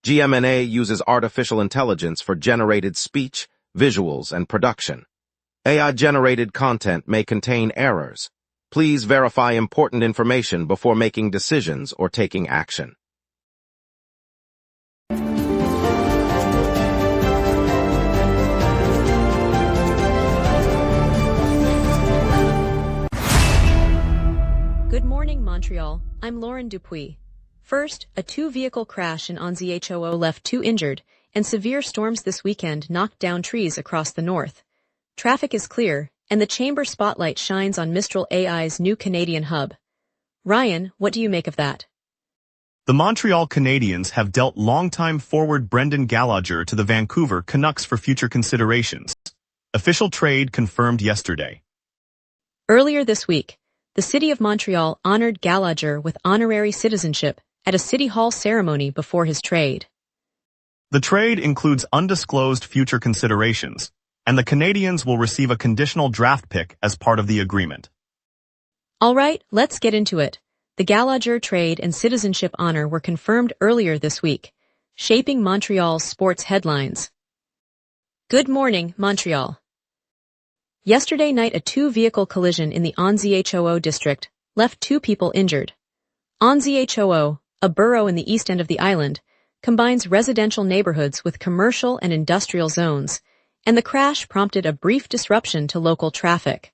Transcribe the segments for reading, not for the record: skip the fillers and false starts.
GMNA uses artificial intelligence for generated speech, visuals, and production. AI-generated content may contain errors. Please verify important information before making decisions or taking action. Good morning, Montreal. I'm Lauren Dupuis. First, a two-vehicle crash in Onziehoo left 2 injured, and severe storms this weekend knocked down trees across the north. Traffic is clear, and the chamber spotlight shines on Mistral AI's new Canadian hub. Ryan, what do you make of that? The Montreal Canadiens have dealt longtime forward Brendan Gallagher to the Vancouver Canucks for future considerations. Official trade confirmed yesterday. Earlier this week, the City of Montreal honored Gallagher with honorary citizenship at a City Hall ceremony before his trade. The trade includes undisclosed future considerations, and the Canadiens will receive a conditional draft pick as part of the agreement. All right, let's get into it. The Gallagher trade and citizenship honor were confirmed earlier this week, shaping Montreal's sports headlines. Good morning, Montreal. Yesterday night, a two-vehicle collision in the Onziehoo district left 2 people injured. Onziehoo, a borough in the east end of the island, combines residential neighborhoods with commercial and industrial zones, and the crash prompted a brief disruption to local traffic.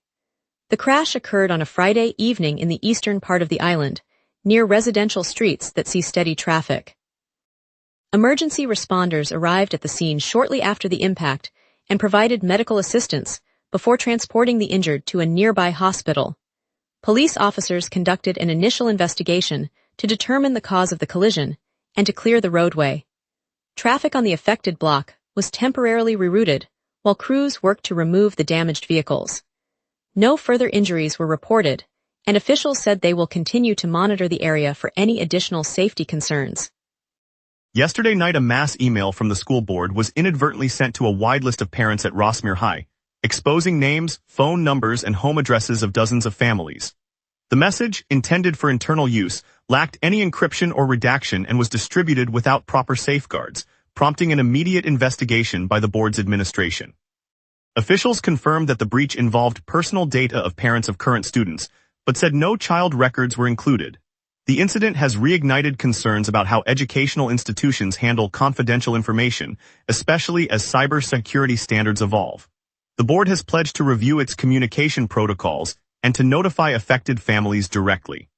The crash occurred on a Friday evening in the eastern part of the island, near residential streets that see steady traffic. Emergency responders arrived at the scene shortly after the impact and provided medical assistance before transporting the injured to a nearby hospital. Police officers conducted an initial investigation to determine the cause of the collision and to clear the roadway. Traffic on the affected block was temporarily rerouted while crews worked to remove the damaged vehicles. No further injuries were reported, and officials said they will continue to monitor the area for any additional safety concerns. Yesterday night, a mass email from the school board was inadvertently sent to a wide list of parents at Rossmere High, exposing names, phone numbers, and home addresses of dozens of families. The message, intended for internal use, lacked any encryption or redaction and was distributed without proper safeguards, prompting an immediate investigation by the board's administration. Officials confirmed that the breach involved personal data of parents of current students, but said no child records were included. The incident has reignited concerns about how educational institutions handle confidential information, especially as cybersecurity standards evolve. The board has pledged to review its communication protocols and to notify affected families directly.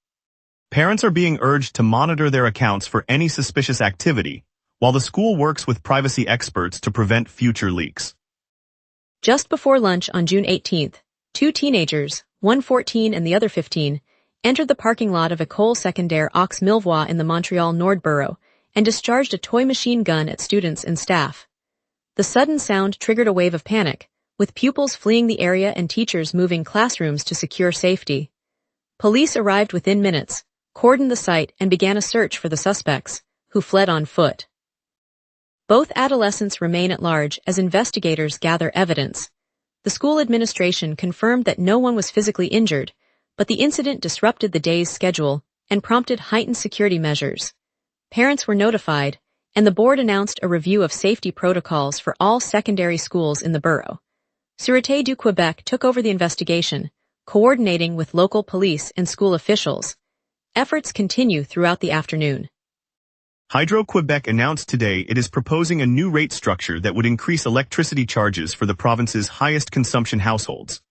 Parents are being urged to monitor their accounts for any suspicious activity, while the school works with privacy experts to prevent future leaks. Just before lunch on June 18th, 2 teenagers, one 14 and the other 15, entered the parking lot of École Secondaire Aux Millevoies in the Montreal Nord borough and discharged a toy machine gun at students and staff. The sudden sound triggered a wave of panic, with pupils fleeing the area and teachers moving classrooms to secure safety. Police arrived within minutes, cordoned the site, and began a search for the suspects, who fled on foot. Both adolescents remain at large as investigators gather evidence. The school administration confirmed that no one was physically injured, but the incident disrupted the day's schedule and prompted heightened security measures. Parents were notified, and the board announced a review of safety protocols for all secondary schools in the borough. Sûreté du Québec took over the investigation, coordinating with local police and school officials. Efforts continue throughout the afternoon. Hydro-Québec announced today it is proposing a new rate structure that would increase electricity charges for the province's highest consumption households.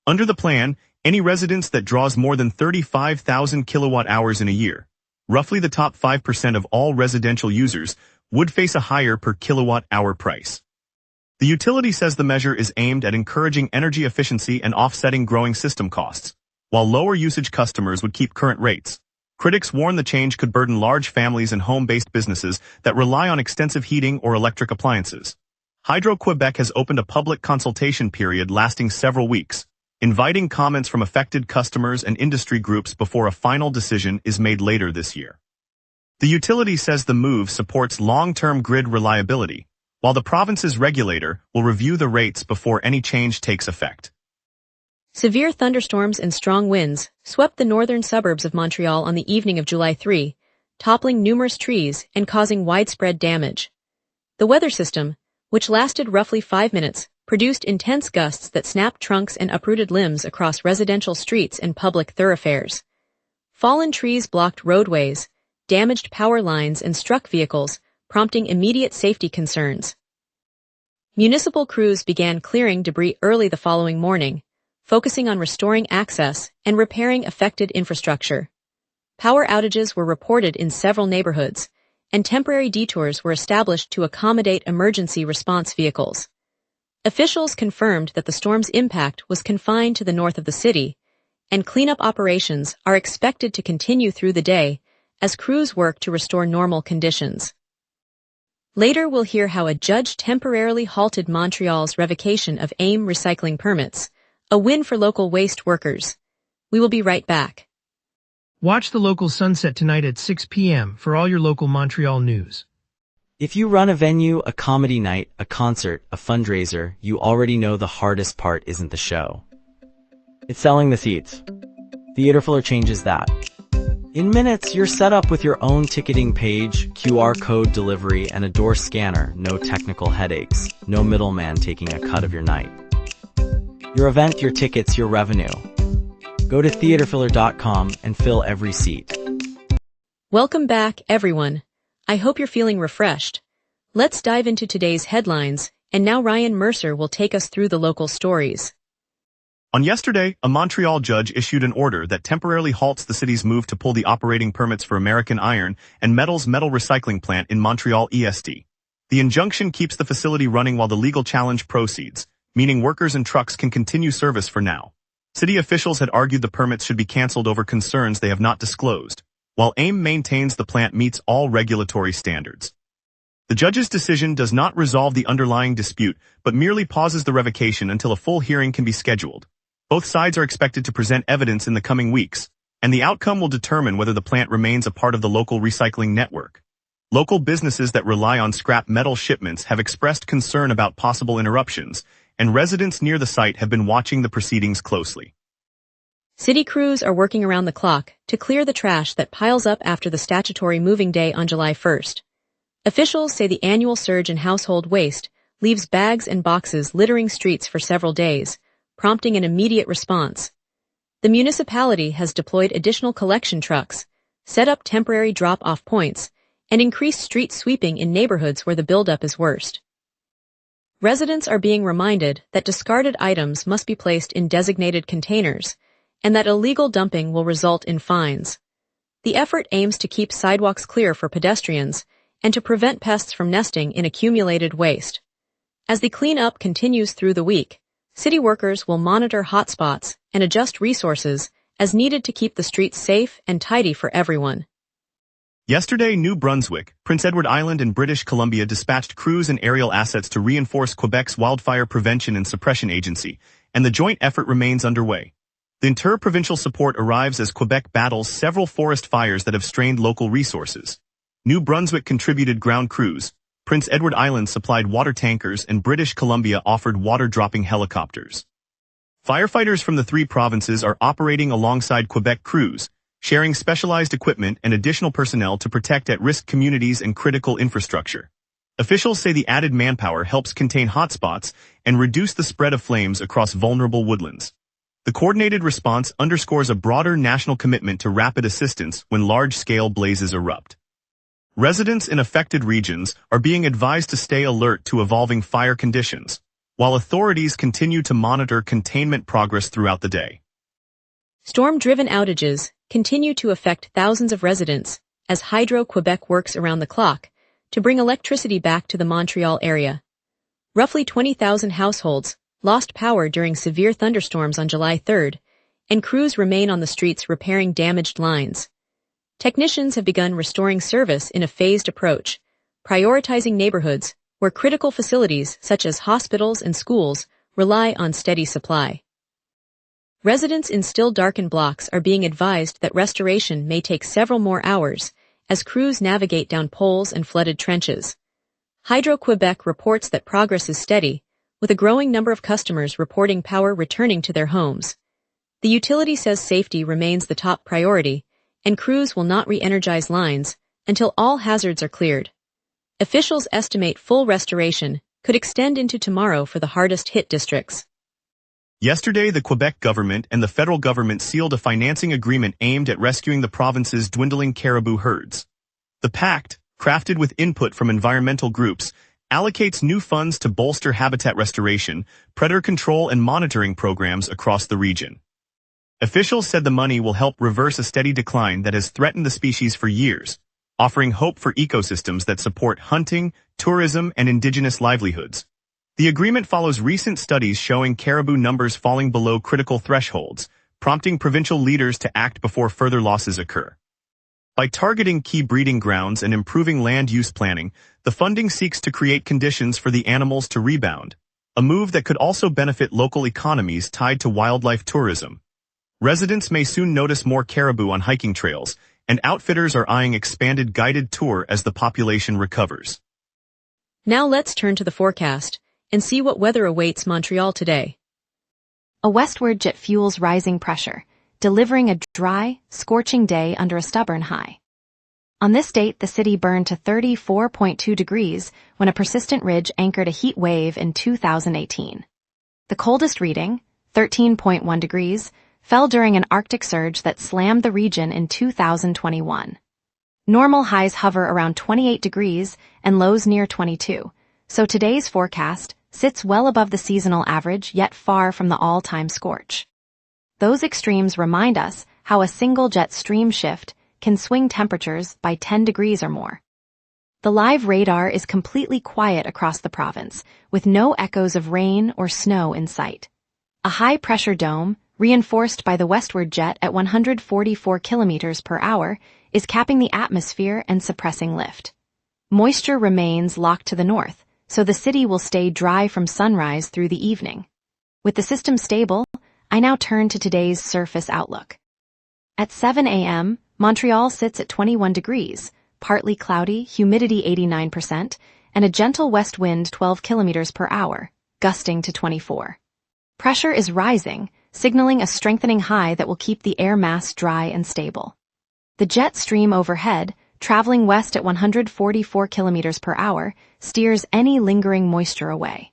Under the plan, any residence that draws more than 35,000 kilowatt-hours in a year, roughly the top 5% of all residential users, would face a higher per kilowatt-hour price. The utility says the measure is aimed at encouraging energy efficiency and offsetting growing system costs, while lower usage customers would keep current rates. Critics warn the change could burden large families and home-based businesses that rely on extensive heating or electric appliances. Hydro-Québec has opened a public consultation period lasting several weeks, inviting comments from affected customers and industry groups before a final decision is made later this year. The utility says the move supports long-term grid reliability, while the province's regulator will review the rates before any change takes effect. Severe thunderstorms and strong winds swept the northern suburbs of Montreal on the evening of July 3, toppling numerous trees and causing widespread damage. The weather system, which lasted roughly 5 minutes, produced intense gusts that snapped trunks and uprooted limbs across residential streets and public thoroughfares. Fallen trees blocked roadways, damaged power lines, and struck vehicles, prompting immediate safety concerns. Municipal crews began clearing debris early the following morning, focusing on restoring access and repairing affected infrastructure. Power outages were reported in several neighborhoods, and temporary detours were established to accommodate emergency response vehicles. Officials confirmed that the storm's impact was confined to the north of the city, and cleanup operations are expected to continue through the day as crews work to restore normal conditions. Later we'll hear how a judge temporarily halted Montreal's revocation of AIM recycling permits, a win for local waste workers. We will be right back. Watch the local sunset tonight at 6 p.m. for all your local Montreal news. If you run a venue, a comedy night, a concert, a fundraiser, you already know the hardest part isn't the show. It's selling the seats. Theaterfiller changes that. In minutes, you're set up with your own ticketing page, QR code delivery, and a door scanner. No technical headaches. No middleman taking a cut of your night. Your event, your tickets, your revenue. Go to theaterfiller.com and fill every seat. Welcome back, everyone. I hope you're feeling refreshed. Let's dive into today's headlines, and now Ryan Mercer will take us through the local stories. On yesterday, a Montreal judge issued an order that temporarily halts the city's move to pull the operating permits for American Iron and Metals metal recycling plant in Montreal EST. The injunction keeps the facility running while the legal challenge proceeds, meaning workers and trucks can continue service for now. City officials had argued the permits should be cancelled over concerns they have not disclosed, while AIM maintains the plant meets all regulatory standards. The judge's decision does not resolve the underlying dispute, but merely pauses the revocation until a full hearing can be scheduled. Both sides are expected to present evidence in the coming weeks, and the outcome will determine whether the plant remains a part of the local recycling network. Local businesses that rely on scrap metal shipments have expressed concern about possible interruptions, and residents near the site have been watching the proceedings closely. City crews are working around the clock to clear the trash that piles up after the statutory moving day on July 1st. Officials say the annual surge in household waste leaves bags and boxes littering streets for several days, prompting an immediate response. The municipality has deployed additional collection trucks, set up temporary drop-off points, and increased street sweeping in neighborhoods where the buildup is worst. Residents are being reminded that discarded items must be placed in designated containers, and that illegal dumping will result in fines. The effort aims to keep sidewalks clear for pedestrians and to prevent pests from nesting in accumulated waste. As the cleanup continues through the week, city workers will monitor hotspots and adjust resources as needed to keep the streets safe and tidy for everyone. Yesterday, New Brunswick, Prince Edward Island, and British Columbia dispatched crews and aerial assets to reinforce Quebec's Wildfire Prevention and Suppression Agency, and the joint effort remains underway. The inter-provincial support arrives as Quebec battles several forest fires that have strained local resources. New Brunswick contributed ground crews, Prince Edward Island supplied water tankers, and British Columbia offered water-dropping helicopters. Firefighters from the three provinces are operating alongside Quebec crews, sharing specialized equipment and additional personnel to protect at-risk communities and critical infrastructure. Officials say the added manpower helps contain hotspots and reduce the spread of flames across vulnerable woodlands. The coordinated response underscores a broader national commitment to rapid assistance when large-scale blazes erupt. Residents in affected regions are being advised to stay alert to evolving fire conditions, while authorities continue to monitor containment progress throughout the day. Storm-driven outages continue to affect thousands of residents as Hydro-Quebec works around the clock to bring electricity back to the Montreal area. Roughly 20,000 households lost power during severe thunderstorms on July 3rd, and crews remain on the streets repairing damaged lines. Technicians have begun restoring service in a phased approach, prioritizing neighborhoods where critical facilities such as hospitals and schools rely on steady supply. Residents in still darkened blocks are being advised that restoration may take several more hours as crews navigate down poles and flooded trenches. Hydro-Quebec reports that progress is steady, with a growing number of customers reporting power returning to their homes. The utility says safety remains the top priority, and crews will not re-energize lines until all hazards are cleared. Officials estimate full restoration could extend into tomorrow for the hardest-hit districts. Yesterday, the Quebec government and the federal government sealed a financing agreement aimed at rescuing the province's dwindling caribou herds. The pact, crafted with input from environmental groups, allocates new funds to bolster habitat restoration, predator control and monitoring programs across the region. Officials said the money will help reverse a steady decline that has threatened the species for years, offering hope for ecosystems that support hunting, tourism, and indigenous livelihoods. The agreement follows recent studies showing caribou numbers falling below critical thresholds, prompting provincial leaders to act before further losses occur. By targeting key breeding grounds and improving land use planning, the funding seeks to create conditions for the animals to rebound, a move that could also benefit local economies tied to wildlife tourism. Residents may soon notice more caribou on hiking trails, and outfitters are eyeing expanded guided tour as the population recovers. Now let's turn to the forecast and see what weather awaits Montreal today. A westward jet fuels rising pressure, delivering a dry, scorching day under a stubborn high. On this date, the city burned to 34.2 degrees when a persistent ridge anchored a heat wave in 2018. The coldest reading, 13.1 degrees, fell during an Arctic surge that slammed the region in 2021. Normal highs hover around 28 degrees and lows near 22, so today's forecast sits well above the seasonal average yet far from the all-time scorch. Those extremes remind us how a single jet stream shift can swing temperatures by 10 degrees or more. The live radar is completely quiet across the province, with no echoes of rain or snow in sight. A high-pressure dome, reinforced by the westward jet at 144 kilometers per hour, is capping the atmosphere and suppressing lift. Moisture remains locked to the north, so the city will stay dry from sunrise through the evening. With the system stable, I now turn to today's surface outlook. At 7 a.m., Montreal sits at 21 degrees, partly cloudy, humidity 89%, and a gentle west wind 12 kilometers per hour, gusting to 24. Pressure is rising, signaling a strengthening high that will keep the air mass dry and stable. The jet stream overhead, traveling west at 144 kilometers per hour, steers any lingering moisture away.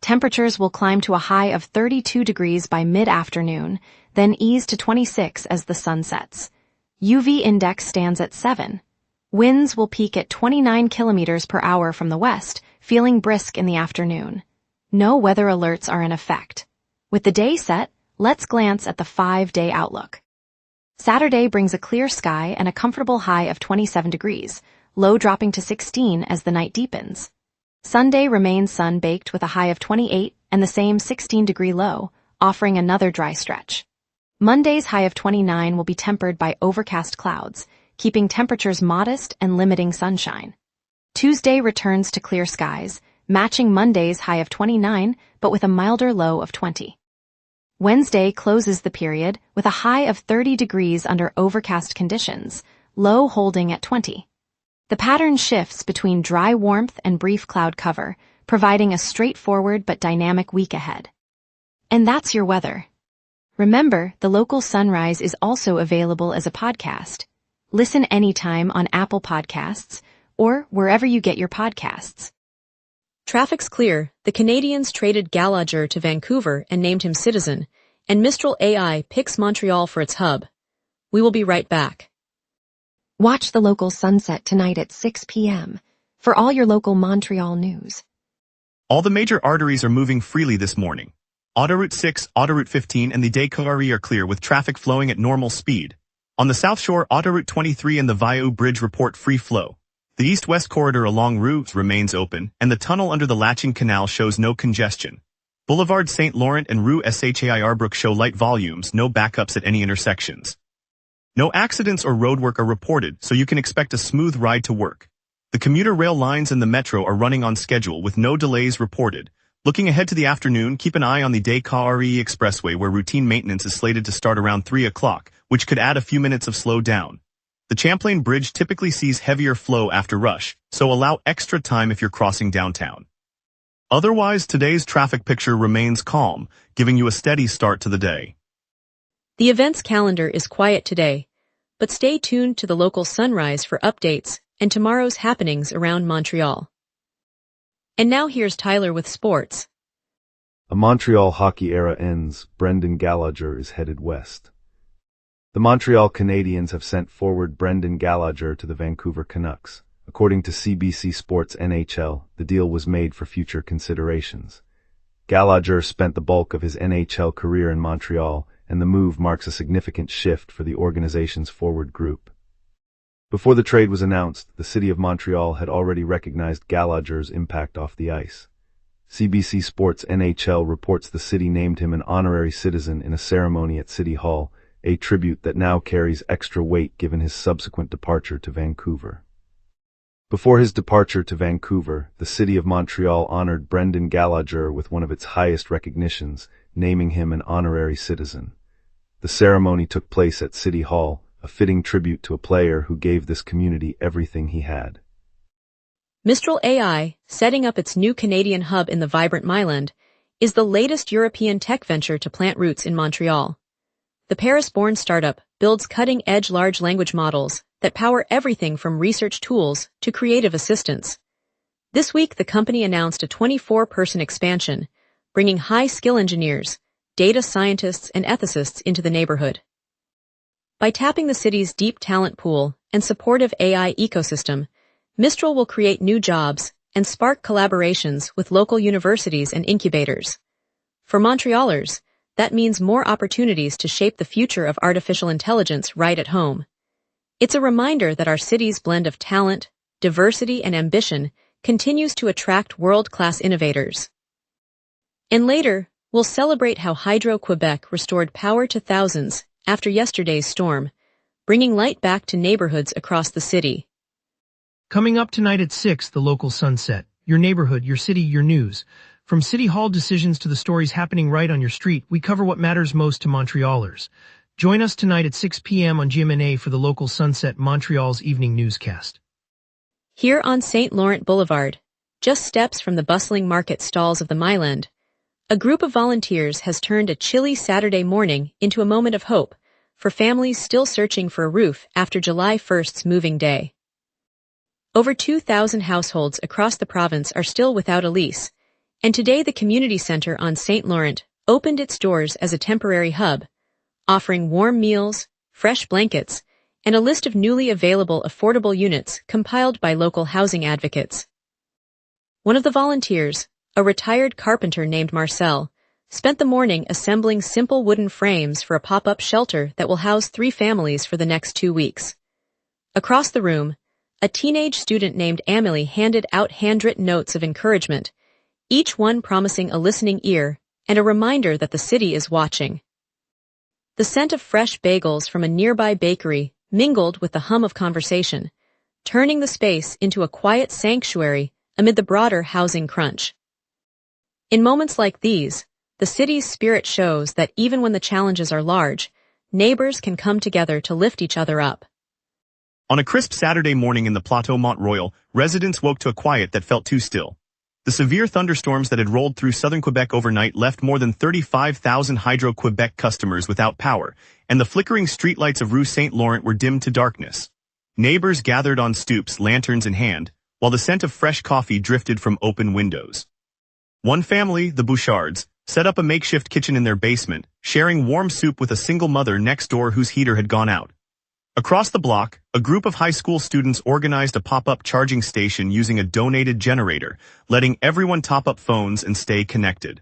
Temperatures will climb to a high of 32 degrees by mid-afternoon, then ease to 26 as the sun sets. UV index stands at 7. Winds will peak at 29 kilometers per hour from the west, feeling brisk in the afternoon. No weather alerts are in effect. With the day set, let's glance at the 5-day outlook. Saturday brings a clear sky and a comfortable high of 27 degrees, low dropping to 16 as the night deepens. Sunday remains sun-baked with a high of 28 and the same 16-degree low, offering another dry stretch. Monday's high of 29 will be tempered by overcast clouds, keeping temperatures modest and limiting sunshine. Tuesday returns to clear skies, matching Monday's high of 29 but with a milder low of 20. Wednesday closes the period with a high of 30 degrees under overcast conditions, low holding at 20. The pattern shifts between dry warmth and brief cloud cover, providing a straightforward but dynamic week ahead. And that's your weather. Remember, the local sunrise is also available as a podcast. Listen anytime on Apple Podcasts or wherever you get your podcasts. Traffic's clear. The Canadians traded Gallagher to Vancouver and named him citizen, and Mistral AI picks Montreal for its hub. We will be right back. Watch the local sunset tonight at 6 p.m. for all your local Montreal news. All the major arteries are moving freely this morning. Autoroute 6, Autoroute 15, and the Descartes are clear with traffic flowing at normal speed. On the South Shore, Autoroute 23 and the Viaduct Bridge report free flow. The east-west corridor along routes remains open, and the tunnel under the Latching Canal shows no congestion. Boulevard St. Laurent and Rue Shairbrook show light volumes, no backups at any intersections. No accidents or roadwork are reported, so you can expect a smooth ride to work. The commuter rail lines and the metro are running on schedule with no delays reported. Looking ahead to the afternoon, keep an eye on the Descartes Expressway where routine maintenance is slated to start around 3 o'clock, which could add a few minutes of slow down. The Champlain Bridge typically sees heavier flow after rush, so allow extra time if you're crossing downtown. Otherwise, today's traffic picture remains calm, giving you a steady start to the day. The events calendar is quiet today. but stay tuned to the local Sunrise for updates and tomorrow's happenings around Montreal. And now here's Tyler with sports. A Montreal hockey era ends. Brendan Gallagher is headed west. The Montreal Canadiens have sent forward Brendan Gallagher to the Vancouver Canucks. According to CBC Sports NHL, the deal was made for future considerations. Gallagher spent the bulk of his NHL career in Montreal, and the move marks a significant shift for the organization's forward group. Before the trade was announced, the city of Montreal had already recognized Gallagher's impact off the ice. CBC Sports NHL reports the city named him an honorary citizen in a ceremony at City Hall, a tribute that now carries extra weight given his subsequent departure to Vancouver. Before his departure to Vancouver, the city of Montreal honored Brendan Gallagher with one of its highest recognitions, naming him an honorary citizen. The ceremony took place at City Hall, a fitting tribute to a player who gave this community everything he had. Mistral AI, setting up its new Canadian hub in the vibrant Myland, is the latest European tech venture to plant roots in Montreal. The Paris-born startup builds cutting-edge large language models that power everything from research tools to creative assistance. This week, the company announced a 24-person expansion, bringing high-skill engineers, data scientists, and ethicists into the neighborhood. By tapping the city's deep talent pool and supportive AI ecosystem, Mistral will create new jobs and spark collaborations with local universities and incubators. For Montrealers, that means more opportunities to shape the future of artificial intelligence right at home. It's a reminder that our city's blend of talent, diversity, and ambition continues to attract world-class innovators. And later, we'll celebrate how Hydro-Quebec restored power to thousands after yesterday's storm, bringing light back to neighborhoods across the city. Coming up tonight at 6, the local Sunset. Your neighborhood, your city, your news. From City Hall decisions to the stories happening right on your street, we cover what matters most to Montrealers. Join us tonight at 6 p.m. on GMNA for the local Sunset, Montreal's evening newscast. Here on St. Laurent Boulevard, just steps from the bustling market stalls of the Myland, a group of volunteers has turned a chilly Saturday morning into a moment of hope for families still searching for a roof after July 1st's moving day. Over 2,000 households across the province are still without a lease, and today the community center on St. Laurent opened its doors as a temporary hub, offering warm meals, fresh blankets, and a list of newly available affordable units compiled by local housing advocates. One of the volunteers, a retired carpenter named Marcel, spent the morning assembling simple wooden frames for a pop-up shelter that will house 3 families for the next 2 weeks. Across the room, a teenage student named Amelie handed out handwritten notes of encouragement, each one promising a listening ear and a reminder that the city is watching. The scent of fresh bagels from a nearby bakery mingled with the hum of conversation, turning the space into a quiet sanctuary amid the broader housing crunch. In moments like these, the city's spirit shows that even when the challenges are large, neighbors can come together to lift each other up. On a crisp Saturday morning in the Plateau Mont-Royal, residents woke to a quiet that felt too still. The severe thunderstorms that had rolled through southern Quebec overnight left more than 35,000 Hydro-Quebec customers without power, and the flickering streetlights of Rue St. Laurent were dimmed to darkness. Neighbors gathered on stoops, lanterns in hand, while the scent of fresh coffee drifted from open windows. One family, the Bouchards, set up a makeshift kitchen in their basement, sharing warm soup with a single mother next door whose heater had gone out. Across the block, a group of high school students organized a pop-up charging station using a donated generator, letting everyone top up phones and stay connected.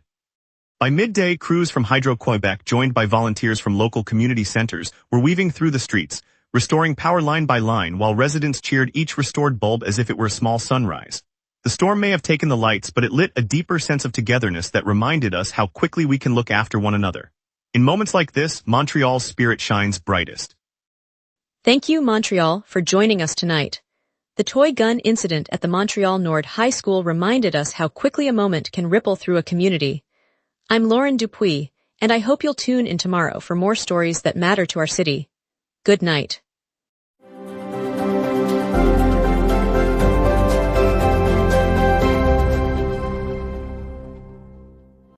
By midday, crews from Hydro-Quebec, joined by volunteers from local community centers, were weaving through the streets, restoring power line by line while residents cheered each restored bulb as if it were a small sunrise. The storm may have taken the lights, but it lit a deeper sense of togetherness that reminded us how quickly we can look after one another. In moments like this, Montreal's spirit shines brightest. Thank you, Montreal, for joining us tonight. The toy gun incident at the Montreal Nord High School reminded us how quickly a moment can ripple through a community. I'm Lauren Dupuis, and I hope you'll tune in tomorrow for more stories that matter to our city. Good night.